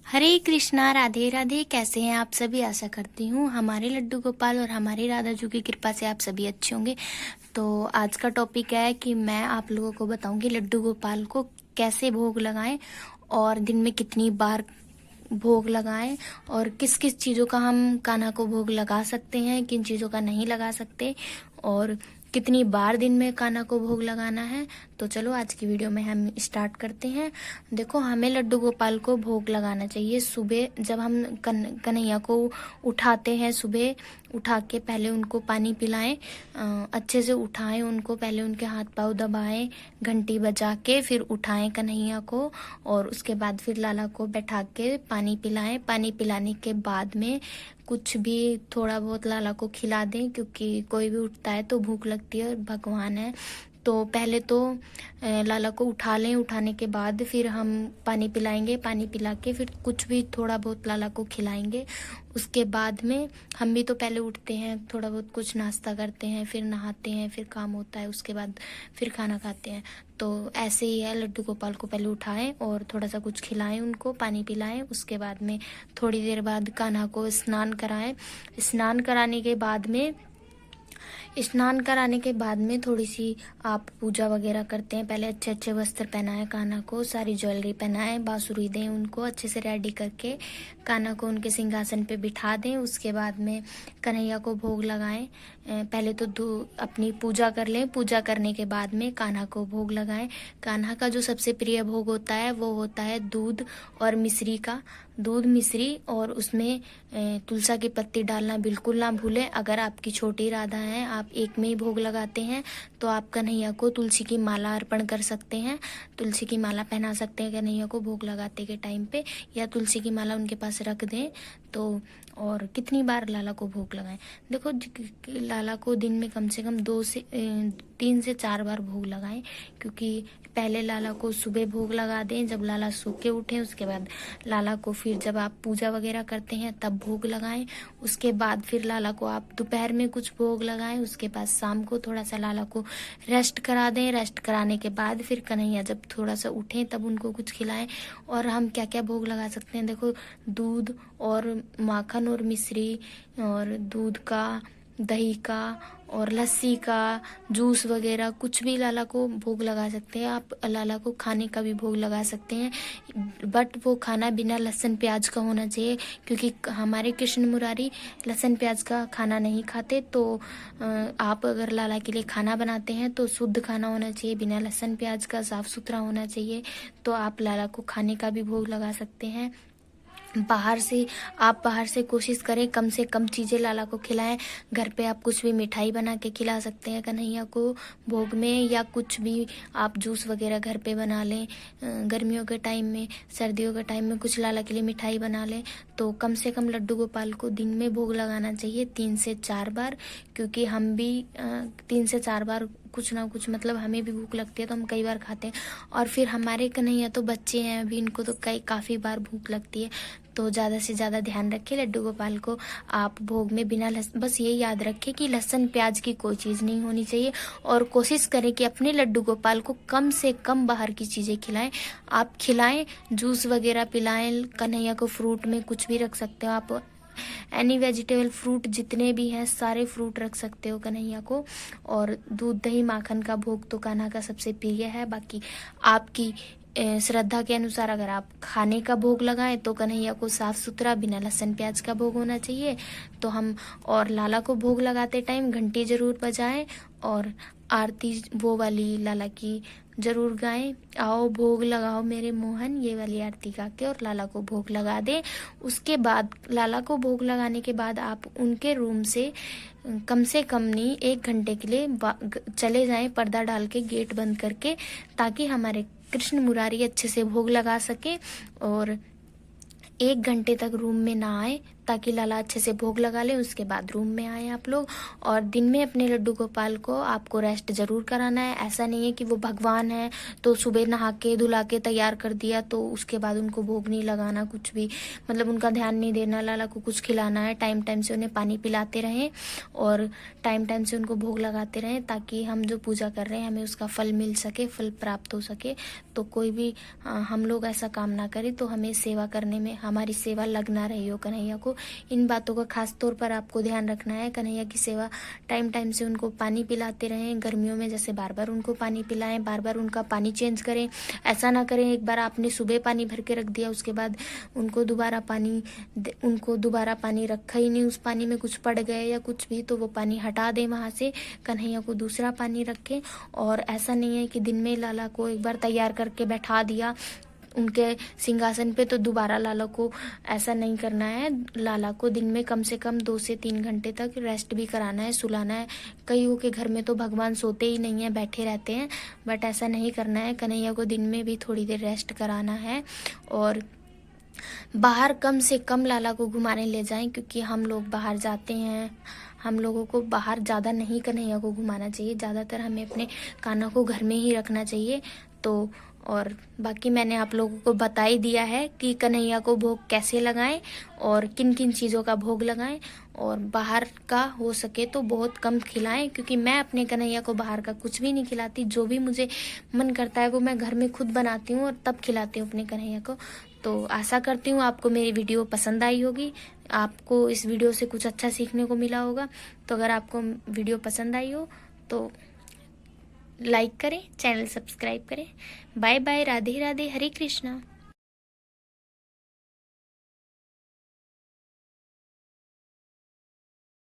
हरे कृष्णा, राधे राधे। कैसे हैं आप सभी? आशा करती हूँ हमारे लड्डू गोपाल और हमारी राधा जी की कृपा से आप सभी अच्छे होंगे। तो आज का टॉपिक है कि मैं आप लोगों को बताऊंगी लड्डू गोपाल को कैसे भोग लगाएं और दिन में कितनी बार भोग लगाएं और किस किस चीज़ों का हम कान्हा को भोग लगा सकते हैं, किन चीज़ों का नहीं लगा सकते और कितनी बार दिन में कान्हा को भोग लगाना है। तो चलो आज की वीडियो में हम स्टार्ट करते हैं। देखो, हमें लड्डू गोपाल को भोग लगाना चाहिए सुबह जब हम कन्हैया को उठाते हैं। सुबह उठा के पहले उनको पानी पिलाएं, अच्छे से उठाएं उनको, पहले उनके हाथ पाँव दबाएं, घंटी बजा के फिर उठाएं कन्हैया को और उसके बाद फिर लाला को बैठा के पानी पिलाएं। पानी पिलाने के बाद में कुछ भी थोड़ा बहुत लाला को खिला दें, क्योंकि कोई भी उठता है तो भूख लगती है और भगवान है। तो पहले तो लाला को उठा लें, उठाने के बाद फिर हम पानी पिलाएंगे, पानी पिला के फिर कुछ भी थोड़ा बहुत लाला को खिलाएंगे। उसके बाद में हम भी तो पहले उठते हैं, थोड़ा बहुत कुछ नाश्ता करते हैं, फिर नहाते हैं, फिर काम होता है, उसके बाद फिर खाना खाते हैं। तो ऐसे ही है, लड्डू गोपाल को पहले उठाएं और थोड़ा सा कुछ खिलाएं, उनको पानी पिलाएं। उसके बाद में थोड़ी देर बाद कान्हा को स्नान कराएं। स्नान कराने के बाद में थोड़ी सी आप पूजा वगैरह करते हैं। पहले अच्छे अच्छे वस्त्र पहनाएं कान्हा को, सारी ज्वेलरी पहनाएं, बांसुरी दें उनको, अच्छे से रेडी करके कान्हा को उनके सिंहासन पे बिठा दें। उसके बाद में कन्हैया को भोग लगाएं। पहले तो अपनी पूजा कर लें, पूजा करने के बाद में कान्हा को भोग लगाएं। कान्हा का जो सबसे प्रिय भोग होता है वो होता है दूध और मिश्री का। दूध, मिश्री और उसमें तुलसी की पत्ती डालना बिल्कुल ना भूलें। अगर आपकी छोटी राधा है, आप एक में ही भोग लगाते हैं, तो आप कन्हैया को तुलसी की माला अर्पण कर सकते हैं। तुलसी की माला पहना सकते हैं कन्हैया को भोग लगाते के टाइम पे, या तुलसी की माला उनके पास रख दें। तो और कितनी बार लाला को भोग लगाएं? देखो, लाला को दिन में कम से कम 3 से 4 बार भोग लगाएं, क्योंकि पहले लाला को सुबह भोग लगा दें जब लाला सो के उठें। उसके बाद लाला को फिर जब आप पूजा वगैरह करते हैं तब भोग लगाएं। उसके बाद फिर लाला को आप दोपहर में कुछ भोग लगाएं। उसके बाद शाम को थोड़ा सा लाला को रेस्ट करा दें। रेस्ट कराने के बाद फिर कन्हैया जब थोड़ा सा उठें तब उनको कुछ खिलाएं। और हम क्या क्या भोग लगा सकते हैं? देखो, दूध और माखन और मिश्री और दूध का, दही का और लस्सी का, जूस वगैरह कुछ भी लाला को भोग लगा सकते हैं। आप लाला को खाने का भी भोग लगा सकते हैं, बट वो खाना बिना लहसुन प्याज का होना चाहिए, क्योंकि हमारे कृष्ण मुरारी लहसुन प्याज का खाना नहीं खाते। तो आप अगर लाला के लिए खाना बनाते हैं तो शुद्ध खाना होना चाहिए, बिना लहसुन प्याज का, साफ सुथरा होना चाहिए। तो आप लाला को खाने का भी भोग लगा सकते हैं। बाहर से कोशिश करें कम से कम चीज़ें लाला को खिलाएं। घर पे आप कुछ भी मिठाई बना के खिला सकते हैं कन्हैया को भोग में, या कुछ भी आप जूस वगैरह घर पे बना लें। गर्मियों के टाइम में, सर्दियों के टाइम में कुछ लाला के लिए मिठाई बना लें। तो कम से कम लड्डू गोपाल को दिन में भोग लगाना चाहिए 3 से 4 बार, क्योंकि हम भी 3 से 4 बार कुछ ना कुछ, मतलब हमें भी भूख लगती है तो हम कई बार खाते हैं। और फिर हमारे कन्हैया तो बच्चे हैं अभी, इनको तो काफ़ी बार भूख लगती है। तो ज़्यादा से ज़्यादा ध्यान रखें लड्डू गोपाल को आप भोग में बिना बस ये याद रखें कि लहसुन प्याज की कोई चीज़ नहीं होनी चाहिए। और कोशिश करें कि अपने लड्डू गोपाल को कम से कम बाहर की चीज़ें खिलाएं। आप खिलाएं, जूस वगैरह पिलाएं कन्हैया को। फ्रूट में कुछ भी रख सकते हो आप, एनी वेजिटेबल, फ्रूट जितने भी हैं सारे फ्रूट रख सकते हो कन्हैया को। और दूध, दही, माखन का भोग तो कान्हा का सबसे प्रिय है। बाकी आपकी श्रद्धा के अनुसार अगर आप खाने का भोग लगाएं तो कन्हैया को साफ सुथरा बिना लहसुन प्याज का भोग होना चाहिए। तो हम और लाला को भोग लगाते टाइम घंटी जरूर बजाएं और आरती वो वाली लाला की जरूर गाएं। आओ भोग लगाओ मेरे मोहन, ये वाली आरती गा के और लाला को भोग लगा दें। उसके बाद लाला को भोग लगाने के बाद आप उनके रूम से कम से कम नहीं 1 घंटे के लिए चले जाएं, पर्दा डाल के, गेट बंद करके, ताकि हमारे कृष्ण मुरारी अच्छे से भोग लगा सके। और 1 घंटे तक रूम में ना आए ताकि लाला अच्छे से भोग लगा ले। उसके बाद रूम में आए आप लोग। और दिन में अपने लड्डू गोपाल को आपको रेस्ट ज़रूर कराना है। ऐसा नहीं है कि वो भगवान है तो सुबह नहा के धुला के तैयार कर दिया तो उसके बाद उनको भोग नहीं लगाना, कुछ भी मतलब उनका ध्यान नहीं देना, लाला को कुछ खिलाना है। टाइम टाइम से उन्हें पानी पिलाते रहें और टाइम टाइम से उनको भोग लगाते रहें, ताकि हम जो पूजा कर रहे हैं हमें उसका फल मिल सके, फल प्राप्त हो सके। तो कोई भी हम लोग ऐसा काम ना करें तो हमें सेवा करने में हमारी सेवा लगना रही हो कन्हैया को। इन बातों का खास तौर पर आपको ध्यान रखना है। कन्हैया की सेवा टाइम टाइम से उनको पानी पिलाते रहें। गर्मियों में जैसे बार बार उनको पानी पिलाएं, बार बार उनका पानी चेंज करें। ऐसा ना करें एक बार आपने सुबह पानी भर के रख दिया उसके बाद उनको दोबारा पानी रखा ही नहीं, उस पानी में कुछ पड़ गए या कुछ भी, तो वो पानी हटा दें वहाँ से, कन्हैया को दूसरा पानी रखें। और ऐसा नहीं है कि दिन में लाला को एक बार तैयार करके बैठा दिया उनके सिंहासन पे तो दोबारा लाला को ऐसा नहीं करना है। लाला को दिन में कम से कम 2 से 3 घंटे तक रेस्ट भी कराना है, सुलाना है। कईयों के घर में तो भगवान सोते ही नहीं है, बैठे रहते हैं, बट ऐसा नहीं करना है। कन्हैया को दिन में भी थोड़ी देर रेस्ट कराना है। और बाहर कम से कम लाला को घुमाने ले जाएं, क्योंकि हम लोग बाहर जाते हैं, हम लोगों को बाहर ज़्यादा नहीं कन्हैया को घुमाना चाहिए। ज़्यादातर हमें अपने कान्हा को घर में ही रखना चाहिए। तो और बाकी मैंने आप लोगों को बता ही दिया है कि कन्हैया को भोग कैसे लगाएं और किन किन चीज़ों का भोग लगाएं। और बाहर का हो सके तो बहुत कम खिलाएं, क्योंकि मैं अपने कन्हैया को बाहर का कुछ भी नहीं खिलाती। जो भी मुझे मन करता है वो मैं घर में खुद बनाती हूँ और तब खिलाती हूँ अपने कन्हैया को। तो आशा करती हूँ आपको मेरी वीडियो पसंद आई होगी, आपको इस वीडियो से कुछ अच्छा सीखने को मिला होगा। तो अगर आपको वीडियो पसंद आई हो तो लाइक करें, चैनल सब्सक्राइब करें। बाय बाय, राधे राधे, हरे कृष्णा।